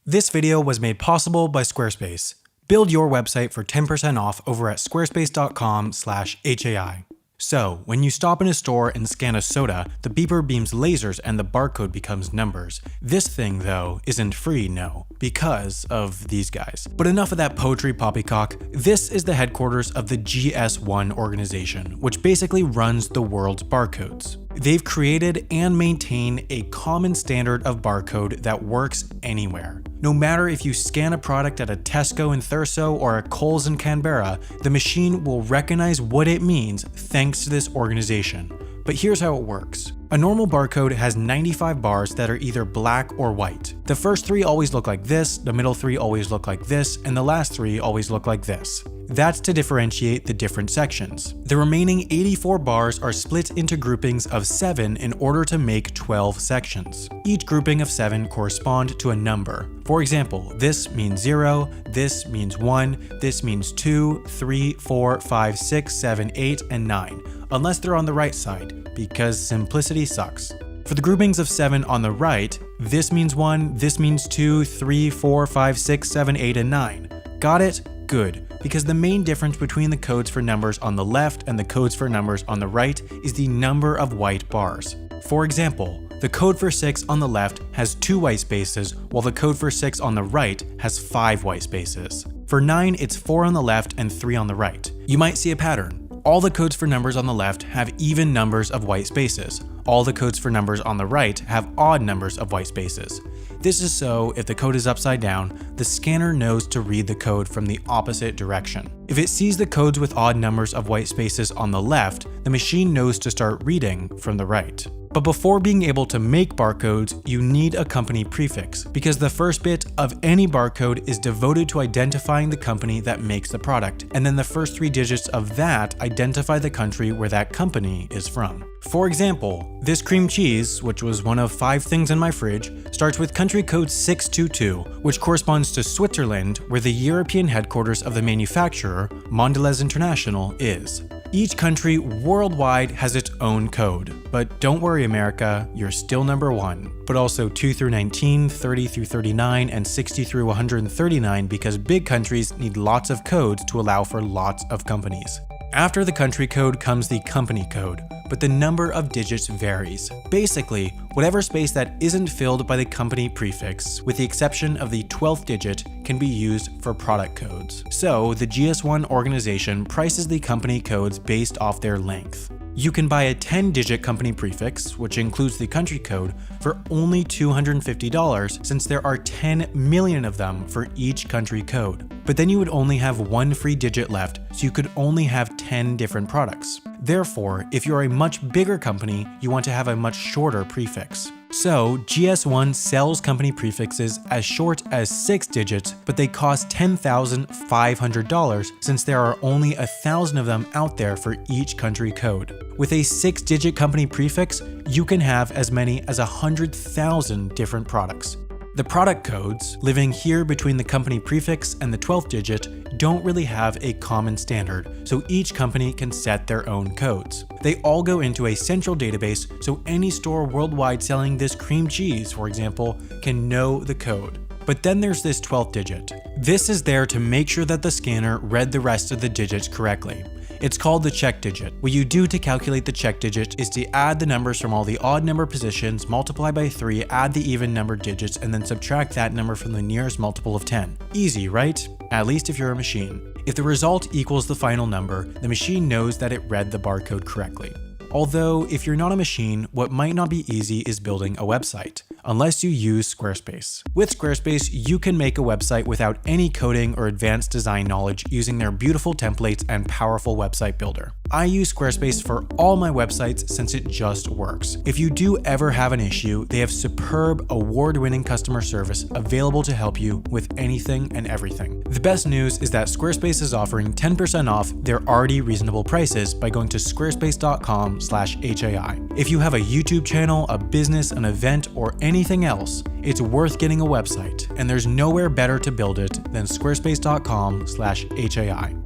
This video was made possible by Squarespace. Build your website for 10% off over at squarespace.com/HAI. So, when you stop in a store and scan a soda, the beeper beams lasers and the barcode becomes numbers. This thing, though, isn't free, no, because of these guys. But enough of that poetry, poppycock. This is the headquarters of the GS1 organization, which basically runs the world's barcodes. They've created and maintain a common standard of barcode that works anywhere. No matter if you scan a product at a Tesco in Thurso or a Coles in Canberra, the machine will recognize what it means thanks to this organization. But here's how it works. A normal barcode has 95 bars that are either black or white. The first 3 always look like this, the middle 3 always look like this, and the last 3 always look like this. That's to differentiate the different sections. The remaining 84 bars are split into groupings of 7 in order to make 12 sections. Each grouping of 7 correspond to a number. For example, this means 0, this means 1, this means 2, 3, 4, 5, 6, 7, 8, and 9, unless they're on the right side, because simplicity sucks. For the groupings of 7 on the right, this means 1, this means 2, 3, 4, 5, 6, 7, 8, and 9. Got it? Good, because the main difference between the codes for numbers on the left and the codes for numbers on the right is the number of white bars. For example, the code for 6 on the left has 2 white spaces, while the code for 6 on the right has 5 white spaces. For 9, it's 4 on the left and 3 on the right. You might see a pattern. All the codes for numbers on the left have even numbers of white spaces. All the codes for numbers on the right have odd numbers of white spaces. This is so if the code is upside down, the scanner knows to read the code from the opposite direction. If it sees the codes with odd numbers of white spaces on the left, the machine knows to start reading from the right. But before being able to make barcodes, you need a company prefix, because the first bit of any barcode is devoted to identifying the company that makes the product, and then the first 3 digits of that identify the country where that company is from. For example, this cream cheese, which was one of 5 things in my fridge, starts with country code 622, which corresponds to Switzerland, where the European headquarters of the manufacturer, Mondelez International, is. Each country worldwide has its own code, but don't worry America, you're still number 1, but also 2 through 19, 30 through 39, and 60 through 139 because big countries need lots of codes to allow for lots of companies. After the country code comes the company code, but the number of digits varies. Basically, whatever space that isn't filled by the company prefix, with the exception of the 12th digit, can be used for product codes. So the GS1 organization prices the company codes based off their length. You can buy a 10-digit company prefix, which includes the country code, for only $250 since there are 10 million of them for each country code. But then you would only have 1 free digit left, so you could only have 10 different products. Therefore, if you're a much bigger company, you want to have a much shorter prefix. So, GS1 sells company prefixes as short as 6 digits, but they cost $10,500 since there are only 1,000 of them out there for each country code. With a 6-digit company prefix, you can have as many as 100,000 different products. The product codes, living here between the company prefix and the 12th digit, don't really have a common standard, so each company can set their own codes. They all go into a central database, so any store worldwide selling this cream cheese, for example, can know the code. But then there's this 12th digit. This is there to make sure that the scanner read the rest of the digits correctly. It's called the check digit. What you do to calculate the check digit is to add the numbers from all the odd number positions, multiply by 3, add the even number digits, and then subtract that number from the nearest multiple of 10. Easy, right? At least if you're a machine. If the result equals the final number, the machine knows that it read the barcode correctly. Although, if you're not a machine, what might not be easy is building a website, unless you use Squarespace. With Squarespace, you can make a website without any coding or advanced design knowledge using their beautiful templates and powerful website builder. I use Squarespace for all my websites since it just works. If you do ever have an issue, they have superb, award-winning customer service available to help you with anything and everything. The best news is that Squarespace is offering 10% off their already reasonable prices by going to squarespace.com/HAI. If you have a YouTube channel, a business, an event, or anything else, it's worth getting a website, and there's nowhere better to build it than squarespace.com/HAI.